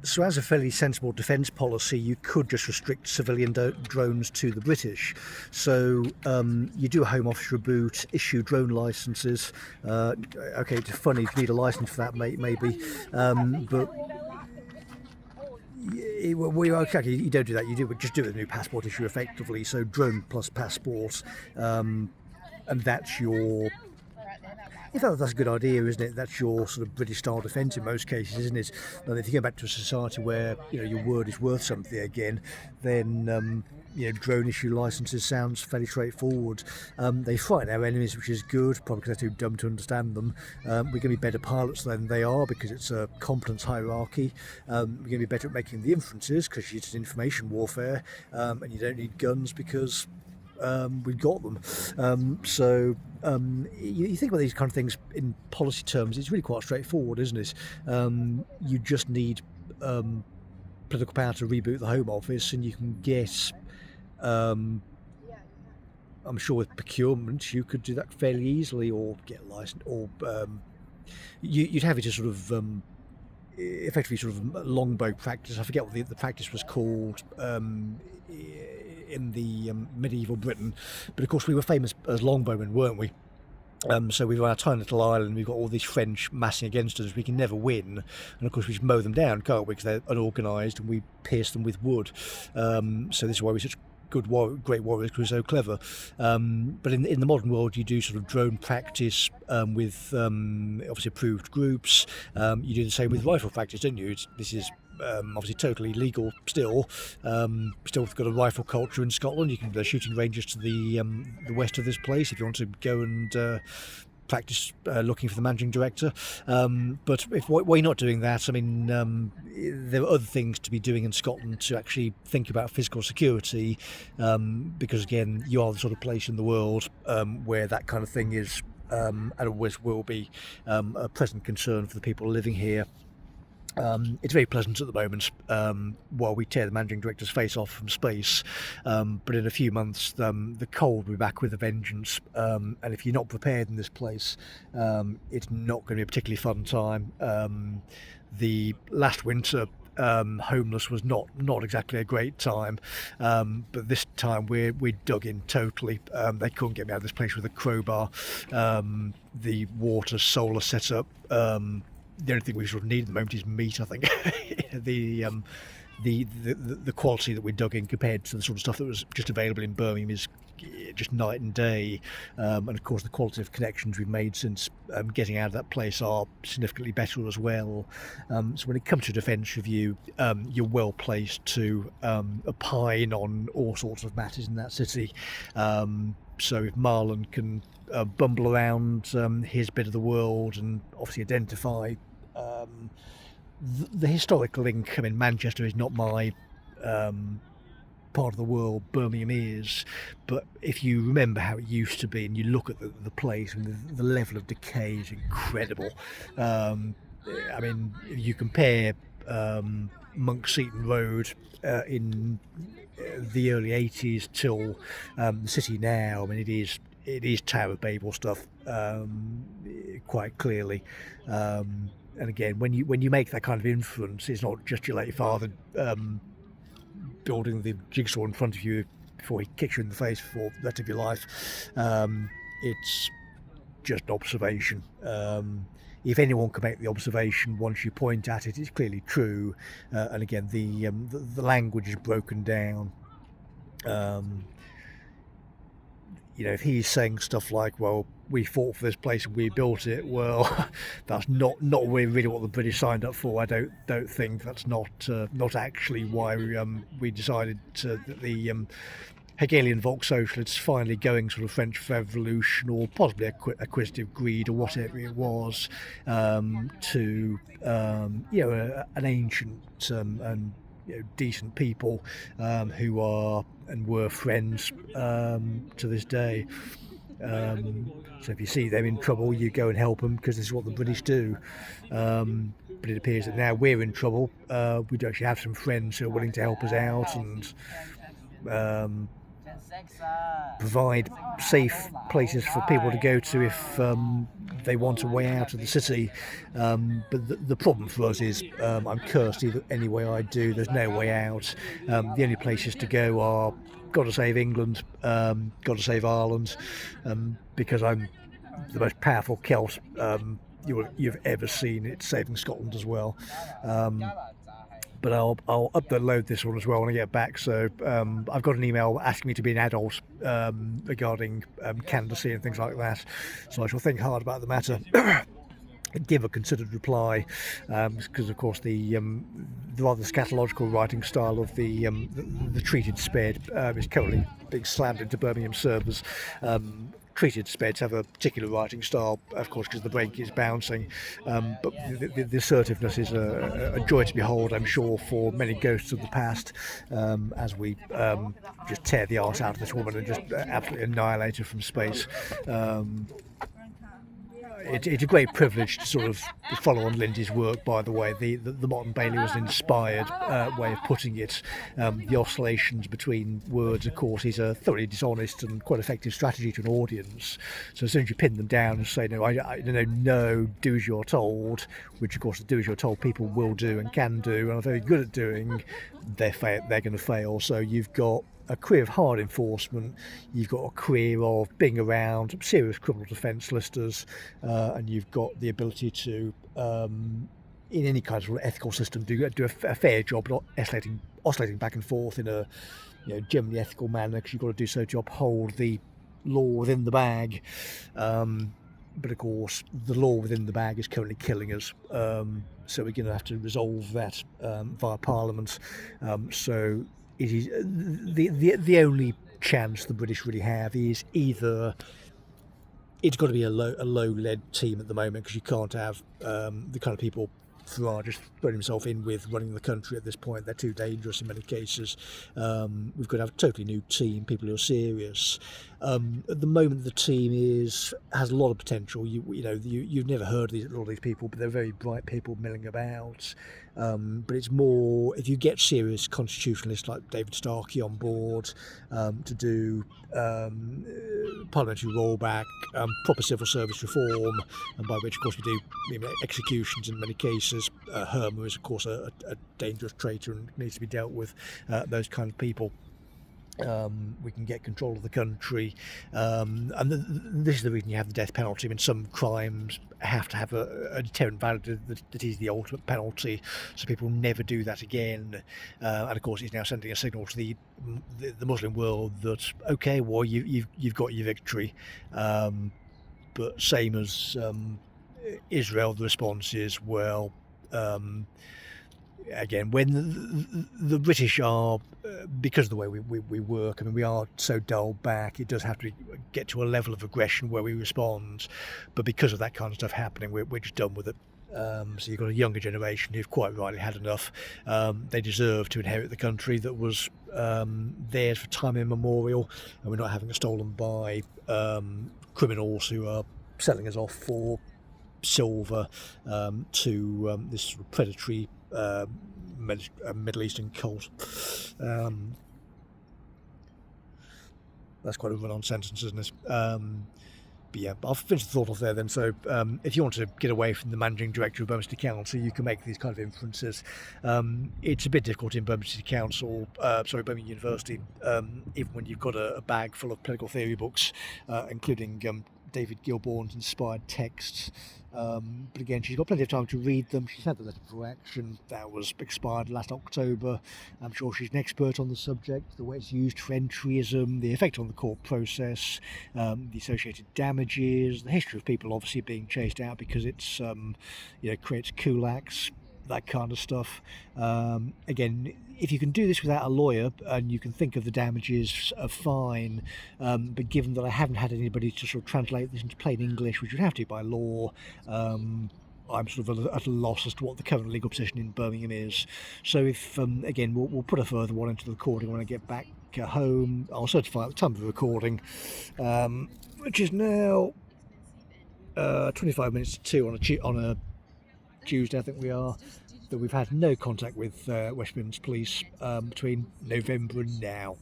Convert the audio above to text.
So as a fairly sensible defence policy, you could just restrict civilian drones to the British. So you do a Home Office reboot, issue drone licences. Okay, it's funny, you need a licence for that, maybe. But okay, you don't do that. You just do a new passport issue effectively. So drone plus passport, and that's your. In fact, that's a good idea, isn't it? That's your sort of British-style defence in most cases, isn't it? And if you go back to a society where your word is worth something again, then drone issue licences sounds fairly straightforward. They frighten our enemies, which is good, probably because they're too dumb to understand them. We're going to be better pilots than they are because it's a competence hierarchy. We're going to be better at making the inferences because it's information warfare, and you don't need guns because we've got them. You think about these kind of things in policy terms, it's really quite straightforward, isn't it? You just need political power to reboot the Home Office, and you can get, I'm sure with procurement, you could do that fairly easily, or get a license, or you'd have it as sort of effectively sort of longbow practice. I forget what the practice was called in the medieval Britain, but of course we were famous as longbowmen, weren't we? So we've got our tiny little island, we've got all these French massing against us, we can never win, and of course we just mow them down, can't we, because they're unorganised, and we pierce them with wood. So this is why we're such great warriors, because we're so clever. But in the modern world, you do sort of drone practice with obviously approved groups. You do the same with rifle practice, don't you? This is obviously totally legal still. Still got a rifle culture in Scotland. You can go shooting ranges to the west of this place if you want to go and practice looking for the managing director. But why not doing that? I mean, there are other things to be doing in Scotland to actually think about physical security, because again, you are the sort of place in the world where that kind of thing is and always will be a present concern for the people living here. It's very pleasant at the moment while we tear the managing director's face off from space, but in a few months the cold will be back with a vengeance, and if you're not prepared in this place, it's not going to be a particularly fun time. The last winter homeless was not exactly a great time, but this time we're dug in totally. They couldn't get me out of this place with a crowbar. The water solar setup, the only thing we sort of need at the moment is meat, I think. The quality that we dug in compared to the sort of stuff that was just available in Birmingham is just night and day. And of course the quality of connections we've made since getting out of that place are significantly better as well. So when it comes to defence review, you're well placed to opine on all sorts of matters in that city. So if Marlon can bumble around his bit of the world and obviously identify the historic link. I mean, Manchester is not my part of the world, Birmingham is, but if you remember how it used to be and you look at the place, and the level of decay is incredible. I mean, you compare Monk Seaton Road in the early 80s till the city now. I mean, it is Tower of Babel stuff, quite clearly. And again, when you make that kind of inference, it's not just your late father building the jigsaw in front of you before he kicks you in the face for the rest of your life. It's just an observation. If anyone can make the observation once you point at it, it's clearly true. And again, the language is broken down. If he's saying stuff like, well, we fought for this place and we built it, well, that's not really what the British signed up for. I don't think that's not actually why we decided that the Hegelian Volk Socialists finally going sort of French Revolution, or possibly acquisitive greed, or whatever it was, to an ancient and decent people who are and were friends to this day. So if you see them in trouble, you go and help them, because this is what the British do. But it appears that now we're in trouble. We do actually have some friends who are willing to help us out, and provide safe places for people to go to if they want a way out of the city. But the problem for us is I'm cursed any way I do. There's no way out. The only places to go are got to save England, got to save Ireland, because I'm the most powerful Celt you've ever seen. It's saving Scotland as well. But I'll upload this one as well when I get back. So I've got an email asking me to be an adult regarding candidacy and things like that. So I shall think hard about the matter. Give a considered reply, because of course the rather scatological writing style of the treated sped is currently being slammed into Birmingham servers. Treated speds have a particular writing style, of course, because the brain is bouncing, but the assertiveness is a joy to behold, I'm sure, for many ghosts of the past, as we just tear the arse out of this woman and just absolutely annihilate her from space. It's a great privilege to sort of follow on Lindy's work, by the way. The Motte and Bailey was an inspired way of putting it. The oscillations between words, of course, is a thoroughly dishonest and quite effective strategy to an audience. So as soon as you pin them down and say, no, do as you're told, which of course the do as you're told people will do and can do and are very good at doing, they're going to fail. So you've got a career of hard enforcement, you've got a career of being around serious criminal defence listers, and you've got the ability to, in any kind of ethical system, do a fair job, not oscillating back and forth in a generally ethical manner, because you've got to do so to uphold the law within the bag. But of course, the law within the bag is currently killing us, so we're going to have to resolve that via Parliament. So it is the only chance the British really have is either it's got to be a low-led team at the moment, because you can't have the kind of people Farage just throwing himself in with running the country at this point. They're too dangerous in many cases. We've got to have a totally new team, people who are serious. At the moment, the team has a lot of potential. You've never heard of a lot of these people, but they're very bright people milling about. But it's more, if you get serious constitutionalists like David Starkey on board to do parliamentary rollback, proper civil service reform, and by which, of course, we do executions in many cases. Hermer is, of course, a dangerous traitor and needs to be dealt with. Those kind of people. We can get control of the country, and this is the reason you have the death penalty. I mean, some crimes have to have a deterrent value that is the ultimate penalty, so people never do that again. And of course, it's now sending a signal to the Muslim world that, okay, well, you've got your victory, but same as Israel, the response is, well, again, when the British are, because of the way we work, I mean, we are so dulled back, it does have to get to a level of aggression where we respond. But because of that kind of stuff happening, we're just done with it. So you've got a younger generation who've quite rightly had enough. They deserve to inherit the country that was theirs for time immemorial, and we're not having it stolen by criminals who are selling us off for silver to this sort of predatory Middle Eastern cult. That's quite a run-on sentence, isn't it? But yeah, I'll finish the thought off there then. So if you want to get away from the managing director of Birmingham City Council, you can make these kind of inferences. It's a bit difficult in Birmingham City Council, Birmingham University, even when you've got a bag full of political theory books, including David Gilbourne's inspired texts. But again, she's got plenty of time to read them. She's had the letter for action that was expired last October. I'm sure she's an expert on the subject, the way it's used for entryism, the effect on the court process, the associated damages, the history of people obviously being chased out because it's creates kulaks, that kind of stuff. Again, if you can do this without a lawyer and you can think of the damages, fine. But given that I haven't had anybody to sort of translate this into plain English, which would have to be by law, I'm sort of at a loss as to what the current legal position in Birmingham is. So if, again, we'll put a further one into the recording when I get back home. I'll certify at the time of the recording, which is now 25 minutes to 2 on a Tuesday, I think we are, that we've had no contact with West Midlands Police between November and now.